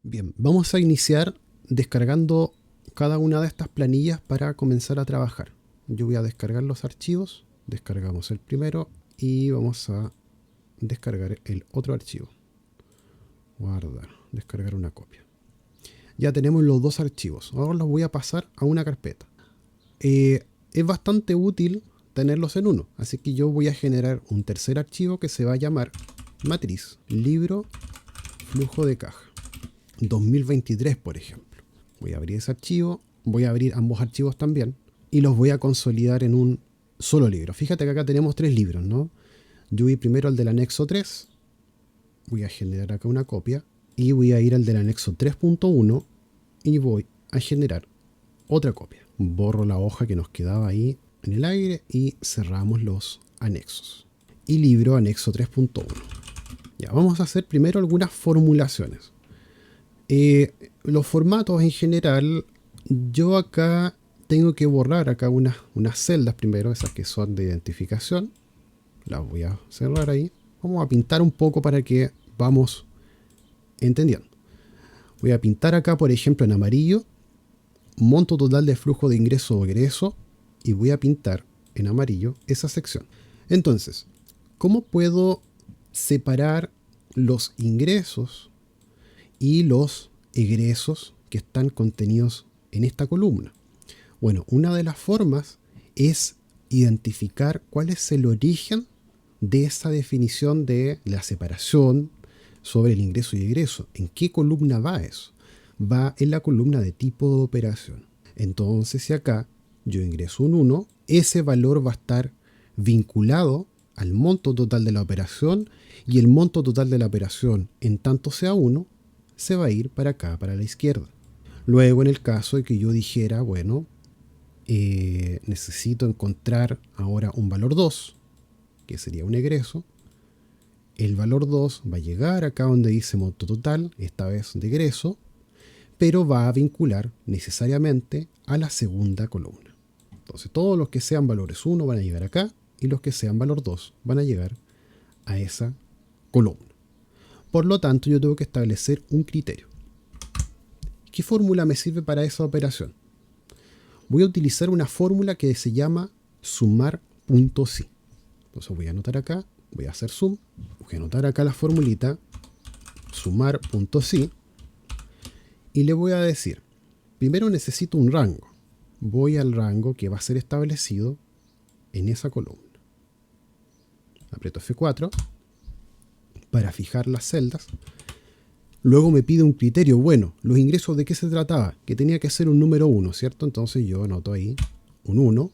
Bien, vamos a iniciar descargando cada una de estas planillas para comenzar a trabajar. Yo voy a descargar los archivos, descargamos el primero y vamos a descargar el otro archivo. Guardar, descargar una copia. Ya tenemos los dos archivos, ahora los voy a pasar a una carpeta. Es bastante útil tenerlos en uno, así que yo voy a generar un tercer archivo que se va a llamar matriz, libro, flujo de caja 2023, por ejemplo. Voy a abrir ese archivo, voy a abrir ambos archivos también y los voy a consolidar en un solo libro. Fíjate que acá tenemos tres libros, ¿no? Yo voy primero al del anexo 3, voy a generar acá una copia y voy a ir al del anexo 3.1 y voy a generar otra copia. Borro la hoja que nos quedaba ahí en el aire y cerramos los anexos. Y libro anexo 3.1. Ya, vamos a hacer primero algunas formulaciones. Los formatos en general, yo acá tengo que borrar acá unas celdas primero, esas que son de identificación. Las voy a cerrar ahí. Vamos a pintar un poco para que vamos entendiendo. Voy a pintar acá, por ejemplo, en amarillo, monto total de flujo de ingreso o egreso, y voy a pintar en amarillo esa sección. Entonces, ¿cómo puedo separar los ingresos y los egresos que están contenidos en esta columna? Bueno, una de las formas es identificar cuál es el origen de esa definición de la separación sobre el ingreso y egreso. ¿En qué columna va eso? Va en la columna de tipo de operación. Entonces, si acá yo ingreso un 1, ese valor va a estar vinculado al monto total de la operación, y el monto total de la operación, en tanto sea 1, se va a ir para acá, para la izquierda. Luego, en el caso de que yo dijera, bueno, necesito encontrar ahora un valor 2, que sería un egreso, el valor 2 va a llegar acá donde dice monto total, esta vez de egreso, pero va a vincular necesariamente a la segunda columna. Entonces, todos los que sean valores 1 van a llegar acá, y los que sean valor 2 van a llegar a esa columna. Por lo tanto, yo tengo que establecer un criterio. ¿Qué fórmula me sirve para esa operación? Voy a utilizar una fórmula que se llama sumar.si. Entonces voy a anotar acá, voy a hacer zoom, voy a anotar acá la formulita sumar.si y le voy a decir, primero necesito un rango. Voy al rango que va a ser establecido en esa columna. Aprieto F4 para fijar las celdas. Luego me pide un criterio. Bueno, los ingresos, ¿de qué se trataba? Que tenía que ser un número 1, ¿cierto? Entonces yo anoto ahí un 1.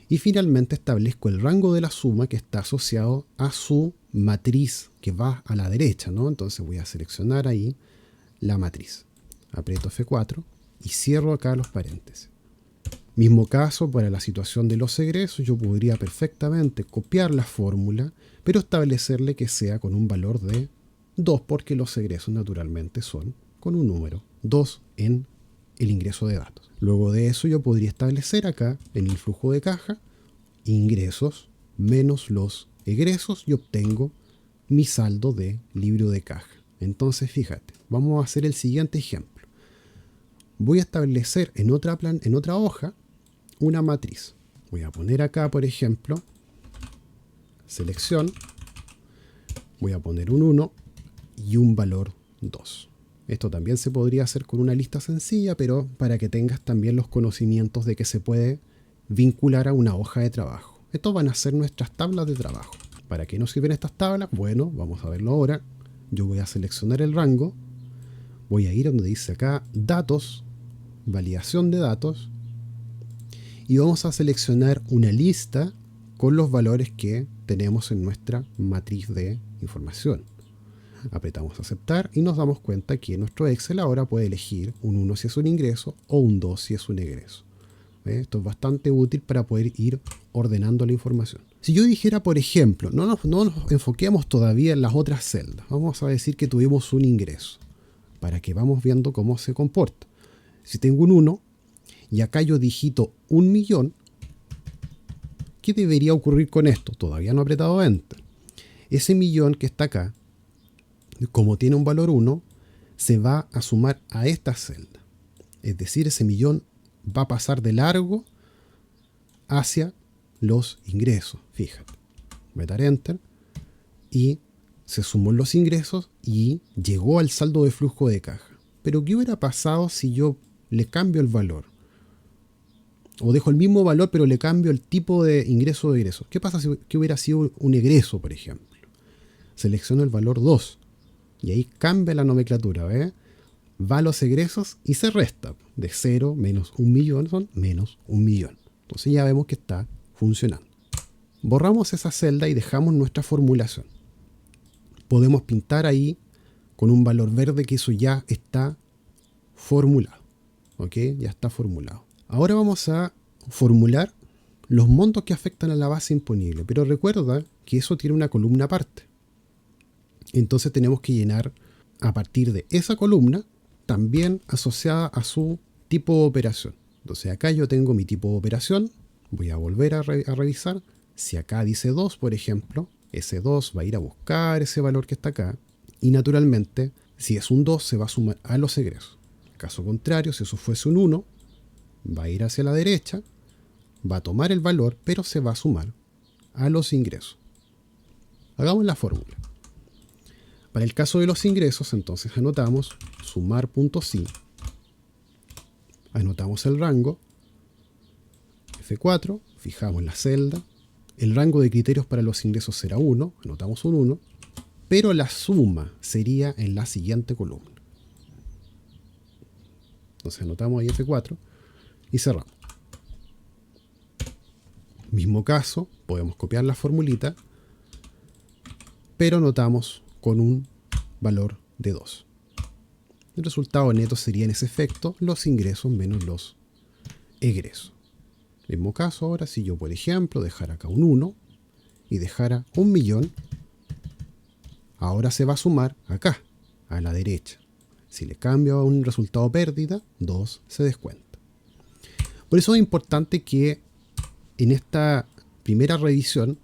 Y finalmente establezco el rango de la suma que está asociado a su matriz que va a la derecha, ¿no? Entonces voy a seleccionar ahí la matriz. Aprieto F4 y cierro acá los paréntesis. Mismo caso para la situación de los egresos, yo podría perfectamente copiar la fórmula, pero establecerle que sea con un valor de 2, porque los egresos naturalmente son con un número 2 en el ingreso de datos. Luego de eso yo podría establecer acá en el flujo de caja ingresos menos los egresos y obtengo mi saldo de libro de caja. Entonces fíjate, vamos a hacer el siguiente ejemplo. Voy a establecer en otra hoja una matriz. Voy a poner acá, por ejemplo, selección, voy a poner un 1 y un valor 2. Esto también se podría hacer con una lista sencilla, pero para que tengas también los conocimientos de que se puede vincular a una hoja de trabajo. Estos van a ser nuestras tablas de trabajo. ¿Para qué nos sirven estas tablas? Bueno, vamos a verlo ahora. Yo voy a seleccionar el rango, voy a ir donde dice acá datos, validación de datos, y vamos a seleccionar una lista con los valores que tenemos en nuestra matriz de información. Apretamos aceptar y nos damos cuenta que nuestro Excel ahora puede elegir un 1 si es un ingreso o un 2 si es un egreso. Esto es bastante útil para poder ir ordenando la información. Si yo dijera, por ejemplo, no nos enfoquemos todavía en las otras celdas. Vamos a decir que tuvimos un ingreso para que vamos viendo cómo se comporta. Si tengo un 1 y acá yo digito 1.000.000, ¿qué debería ocurrir con esto? Todavía no he apretado Enter. Ese millón que está acá, como tiene un valor 1, se va a sumar a esta celda. Es decir, ese millón va a pasar de largo hacia los ingresos. Fíjate, voy a dar Enter y se sumó los ingresos y llegó al saldo de flujo de caja. Pero ¿qué hubiera pasado si yo le cambio el valor? O dejo el mismo valor pero le cambio el tipo de ingreso de egreso. ¿Qué pasa si hubiera sido un egreso, por ejemplo? Selecciono el valor 2 y ahí cambia la nomenclatura, ¿ves? Va a los egresos y se resta. De 0 menos 1 millón son menos 1 millón. Entonces ya vemos que está funcionando. Borramos esa celda y dejamos nuestra formulación. Podemos pintar ahí con un valor verde que eso ya está formulado. ¿Ok? Ya está formulado. Ahora vamos a formular los montos que afectan a la base imponible. Pero recuerda que eso tiene una columna aparte. Entonces tenemos que llenar a partir de esa columna también asociada a su tipo de operación. Entonces acá yo tengo mi tipo de operación. Voy a volver a revisar. Si acá dice 2, por ejemplo, ese 2 va a ir a buscar ese valor que está acá. Y naturalmente, si es un 2, se va a sumar a los egresos. Caso contrario, si eso fuese un 1, va a ir hacia la derecha, va a tomar el valor, pero se va a sumar a los ingresos. Hagamos la fórmula. Para el caso de los ingresos, entonces anotamos sumar.si, anotamos el rango, F4, fijamos la celda, el rango de criterios para los ingresos será 1, anotamos un 1, pero la suma sería en la siguiente columna. Entonces anotamos ahí F4 y cerramos. Mismo caso, podemos copiar la formulita, pero anotamos con un valor de 2. El resultado neto sería en ese efecto los ingresos menos los egresos. Mismo caso ahora, si yo por ejemplo dejara acá un 1 y dejara 1 millón, ahora se va a sumar acá, a la derecha. Si le cambio a un resultado pérdida, 2 se descuenta. Por eso es importante que en esta primera revisión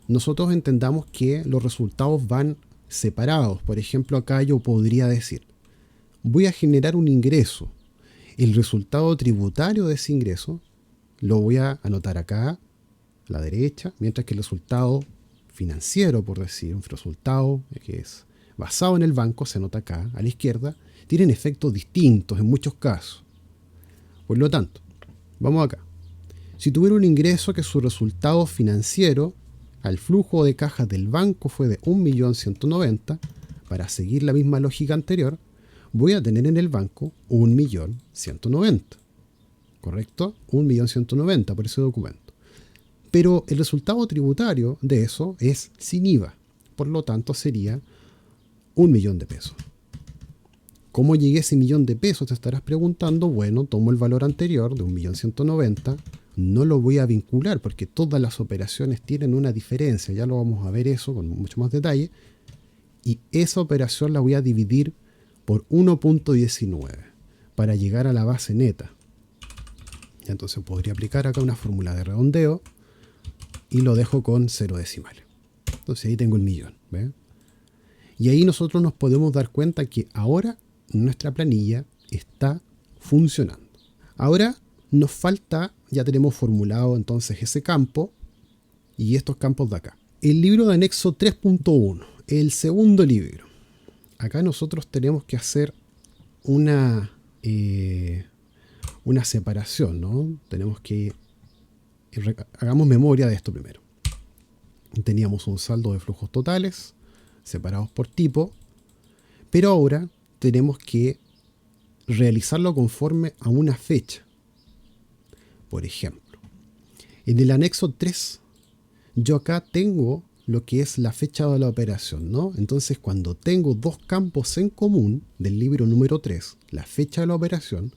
nosotros entendamos que los resultados van separados. Por ejemplo, acá yo podría decir, voy a generar un ingreso. El resultado tributario de ese ingreso lo voy a anotar acá, a la derecha, mientras que el resultado financiero, por decir, un resultado que es basado en el banco, se anota acá, a la izquierda, tienen efectos distintos en muchos casos. Por lo tanto, vamos acá. Si tuviera un ingreso que su resultado financiero al flujo de caja del banco fue de 1.190.000, para seguir la misma lógica anterior, voy a tener en el banco 1.190.000. ¿Correcto? 1.190.000 por ese documento. Pero el resultado tributario de eso es sin IVA. Por lo tanto, sería 1 millón de pesos. ¿Cómo llegué a ese millón de pesos? Te estarás preguntando. Bueno, tomo el valor anterior de 1.190.000. No lo voy a vincular porque todas las operaciones tienen una diferencia. Ya lo vamos a ver eso con mucho más detalle. Y esa operación la voy a dividir por 1.19 para llegar a la base neta. Entonces podría aplicar acá una fórmula de redondeo y lo dejo con 0 decimales. Entonces ahí tengo el millón. ¿Ve? Y ahí nosotros nos podemos dar cuenta que ahora nuestra planilla está funcionando. Ahora nos falta, ya tenemos formulado entonces ese campo y estos campos de acá. El libro de anexo 3.1, el segundo libro. Acá nosotros tenemos que hacer una separación, ¿no? Tenemos que hagamos memoria de esto primero. Teníamos un saldo de flujos totales separados por tipo, pero ahora tenemos que realizarlo conforme a una fecha. Por ejemplo, en el anexo 3, yo acá tengo lo que es la fecha de la operación, ¿no? Entonces, cuando tengo dos campos en común del libro número 3, la fecha de la operación,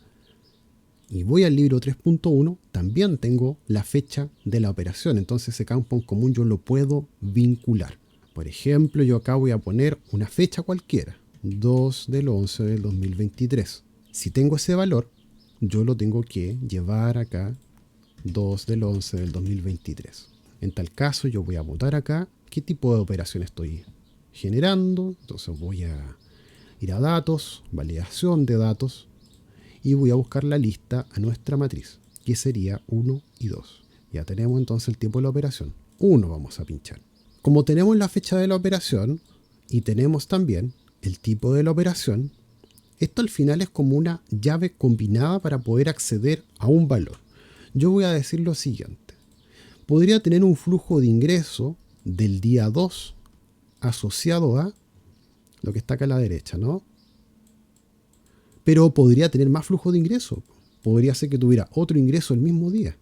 y voy al libro 3.1, también tengo la fecha de la operación. Entonces, ese campo en común yo lo puedo vincular. Por ejemplo, yo acá voy a poner una fecha cualquiera, 2/11/2023. Si tengo ese valor, yo lo tengo que llevar acá, 2/11/2023. En tal caso, yo voy a botar acá qué tipo de operación estoy generando. Entonces voy a Ir a datos, validación de datos, y voy a buscar la lista a nuestra matriz, que sería 1 y 2. Ya tenemos entonces el tiempo de la operación. 1 vamos a pinchar. Como tenemos la fecha de la operación y tenemos también el tipo de la operación, esto al final es como una llave combinada para poder acceder a un valor. Yo voy a decir lo siguiente. Podría tener un flujo de ingreso del día 2 asociado a lo que está acá a la derecha, ¿no? Pero podría tener más flujo de ingreso. Podría ser que tuviera otro ingreso el mismo día.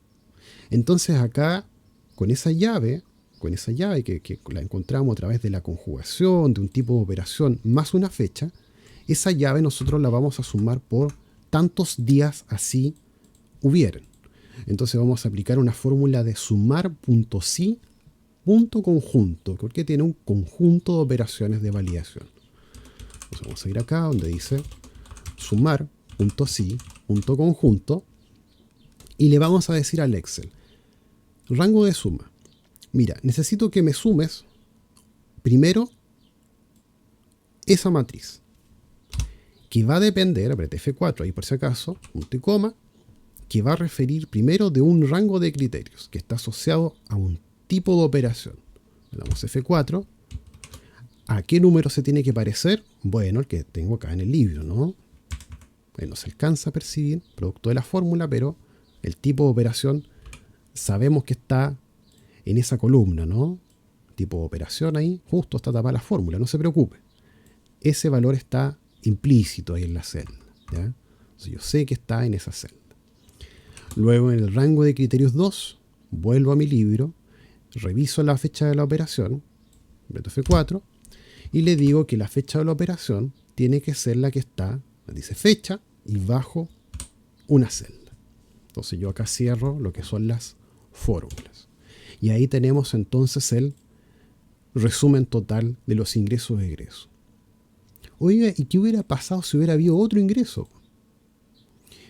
Entonces acá, con esa llave que la encontramos a través de la conjugación de un tipo de operación más una fecha, esa llave nosotros la vamos a sumar por tantos días así hubieran. Entonces vamos a aplicar una fórmula de sumar.si punto conjunto, porque tiene un conjunto de operaciones de validación. Entonces vamos a ir acá donde dice sumar.si punto conjunto y le vamos a decir al Excel, rango de suma. Mira, necesito que me sumes primero esa matriz, que va a depender, apreté F4 ahí por si acaso, punto y coma, que va a referir primero de un rango de criterios que está asociado a un tipo de operación. Le damos F4. ¿A qué número se tiene que parecer? Bueno, el que tengo acá en el libro, ¿no? No se alcanza a percibir, producto de la fórmula, pero el tipo de operación sabemos que está en esa columna, ¿no? Tipo de operación ahí, justo está tapada la fórmula, no se preocupe. Ese valor está implícito ahí en la celda, ¿ya? Entonces yo sé que está en esa celda. Luego en el rango de criterios 2, vuelvo a mi libro, reviso la fecha de la operación, aprieto F4, y le digo que la fecha de la operación tiene que ser la que está, dice fecha, y bajo una celda. Entonces yo acá cierro lo que son las fórmulas. Y ahí tenemos entonces el resumen total de los ingresos e egresos. Oiga, ¿y qué hubiera pasado si hubiera habido otro ingreso?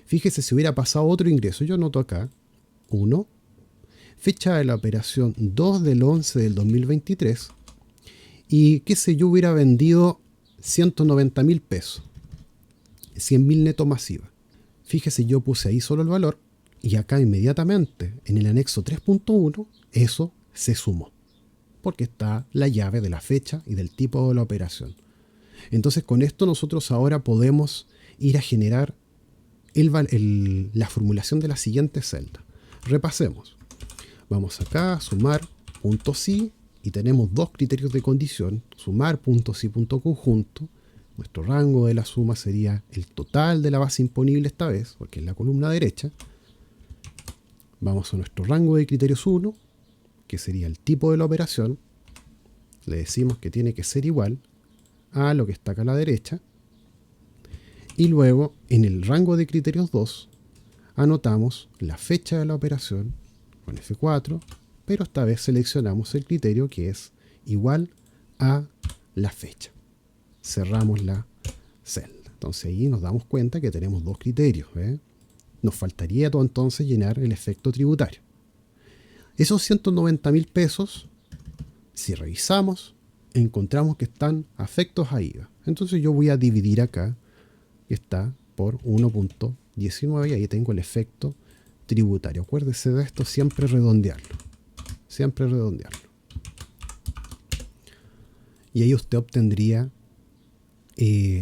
Fíjese si hubiera pasado otro ingreso. Yo anoto acá 1, fecha de la operación 2 del 11 del 2023 y qué sé yo, hubiera vendido 190.000 pesos, 100.000 neto masiva. Fíjese, yo puse ahí solo el valor y acá inmediatamente en el anexo 3.1 eso se sumó porque está la llave de la fecha y del tipo de la operación. Entonces con esto nosotros ahora podemos ir a generar la formulación de la siguiente celda. Repasemos. Vamos acá a sumar.si y tenemos dos criterios de condición. Sumar.si.conjunto. Nuestro rango de la suma sería el total de la base imponible esta vez, porque es la columna derecha. Vamos a nuestro rango de criterios 1, que sería el tipo de la operación. Le decimos que tiene que ser igual a lo que está acá a la derecha. Y luego, en el rango de criterios 2, anotamos la fecha de la operación con F4, pero esta vez seleccionamos el criterio que es igual a la fecha. Cerramos la celda. Entonces ahí nos damos cuenta que tenemos dos criterios, ¿eh? Nos faltaría todo entonces llenar el efecto tributario. Esos 190.000 pesos, si revisamos, encontramos que están afectos a IVA. Entonces yo voy a dividir acá, que está por 1.19 y ahí tengo el efecto tributario. Acuérdese de esto, siempre redondearlo. Siempre redondearlo. Y ahí usted obtendría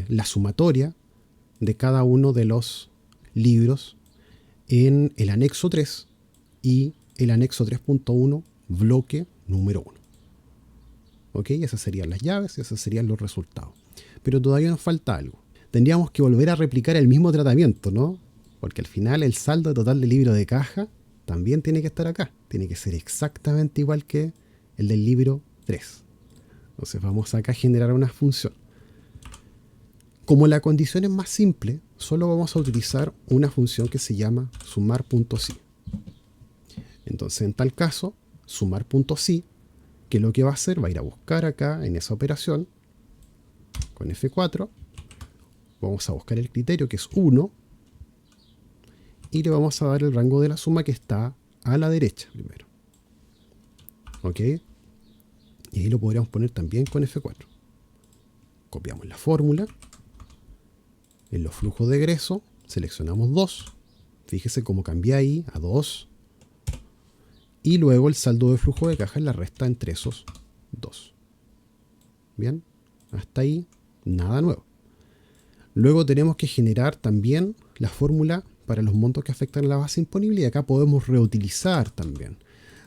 la sumatoria de cada uno de los libros en el anexo 3 y el anexo 3.1 bloque número 1. ¿Ok? Esas serían las llaves y esos serían los resultados. Pero todavía nos falta algo. Tendríamos que volver a replicar el mismo tratamiento, ¿no? Porque al final el saldo total del libro de caja también tiene que estar acá. Tiene que ser exactamente igual que el del libro 3. Entonces vamos acá a generar una función. Como la condición es más simple, solo vamos a utilizar una función que se llama sumar.si. Entonces en tal caso, sumar.si, que lo que va a hacer, va a ir a buscar acá en esa operación, con F4, vamos a buscar el criterio que es 1 y le vamos a dar el rango de la suma que está a la derecha primero. ¿Ok? Y ahí lo podríamos poner también con F4. Copiamos la fórmula, En los flujos de egreso seleccionamos 2. Fíjese cómo cambia ahí a 2. Y luego el saldo de flujo de caja es la resta entre esos 2. Bien, hasta ahí nada nuevo. Luego tenemos que generar también la fórmula para los montos que afectan a la base imponible y acá podemos reutilizar también.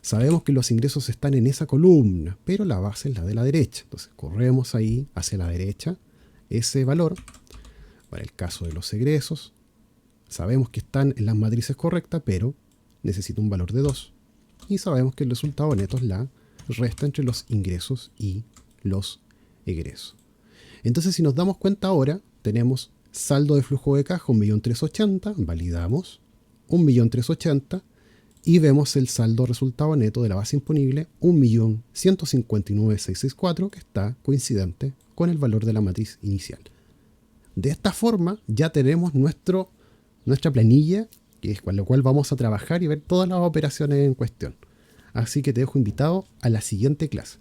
Sabemos que los ingresos están en esa columna, pero la base es la de la derecha. Entonces corremos ahí hacia la derecha ese valor. Para el caso de los egresos, sabemos que están en las matrices correctas, pero necesita un valor de 2. Y sabemos que el resultado neto es la resta entre los ingresos y los egresos. Entonces, si nos damos cuenta ahora, tenemos saldo de flujo de caja 1.380.000, validamos 1.380.000 y vemos el saldo resultado neto de la base imponible 1.159.664, que está coincidente con el valor de la matriz inicial. De esta forma ya tenemos nuestra planilla, que es con la cual vamos a trabajar y ver todas las operaciones en cuestión. Así que te dejo invitado a la siguiente clase.